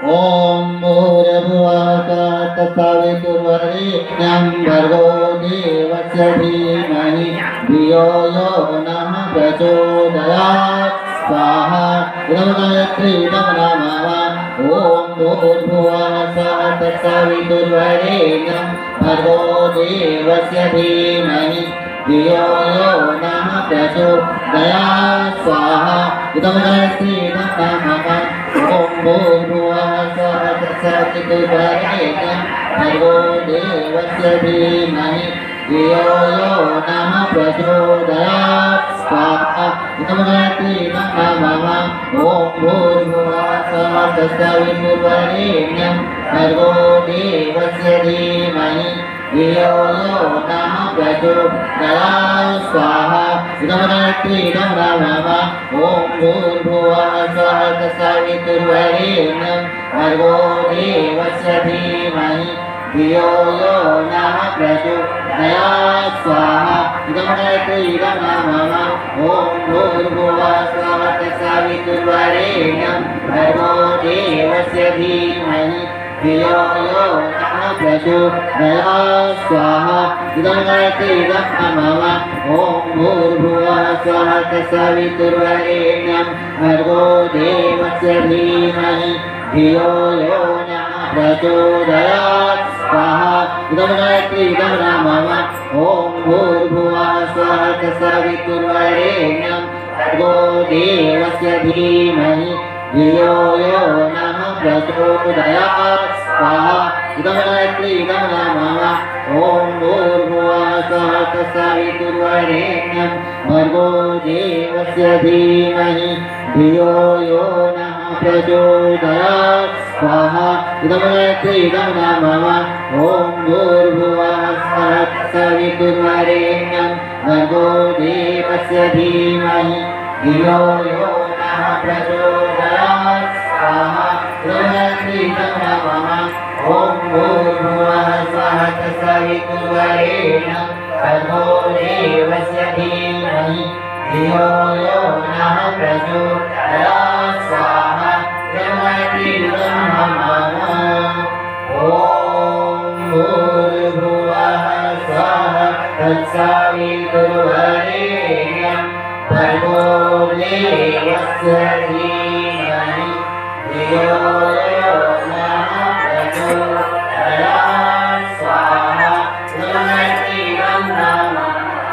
ओम भूर्भुवः तत्सवितुर्वरेण्यं भर्गो देवस्य धीमहि धियो यो नः प्रचोदयात् स्वाहा इदं गायत्री इदं नमः ओम भूर्भुवः तत्सवितुर्वरेण्यं भर्गो देवस्य धीमहि धियो यो नः प्रचोदयात् स्वाहा इदं गायत्री इदं नमः ओम भूर्भुवः तत्सवितुर्वरेण्यं भर्गो देवस्य धीमहि धियो यो नः प्रचोदयात् स्वाहा इदं गायत्री इदं नमः ओम भूर्भुवः तत्सवितुर्वरेण्यं भर्गो देवस्य धीमहि धियो यो नः प्रचोदयात् स्वाहा इदं गायत्री इदं नमः ओम भूर्भुवः तत्सवितुर्वरेण्यं भर्गो देवस्य धीमहि धियो यो नः प्रचोदयात् स्वाहा इदं गायत्री इदं नमः ओम भूर्भुवः तत्सवितुर्वरेण्यं भर्गो देवस्य धीमहि धियो यो नः प्रचोदयात् स्वाहा इदं गायत्री इदं नमः ओम भूर्भुवः तत्सवितुर्वरेण्यं भर्गो देवस्य धीमहि धियो यो नः प्रचोदयात् स्वाहा इदं गायत्री इदं नमः ओम भूर्भुवः तत्सवितुर्वरेण्यं भर्गो देवस्य धीमहि धियो यो नः प्रचोदयात् स्वाहा इदं गायत्री इदं नमः ओम भूर्भुवः तत्सवितुर्वरेण्यं भर्गो देवस्य धीमहि धियो यो नः प्रचोदयात् स्वाहा इदं गायत्री इदं नमः ओम भूर्भुवः तत्सवितुर्वरेण्यं भर्गो देवस्य धीमहि धियो यो नः प्रचोदयात् स्वाहा इदं गायत्री इदं नमः ओम भूर्भुवः तत्सवितुर्वरेण्यं भर्गो देवस्य धीमहि धियो यो नः प्रचोदयात् स्वाहा इदं गायत्री इदं नमः ओम भूर्भुवः तत्सवितुर्वरेण्यं भर्गो देवस्य धीमहि धियो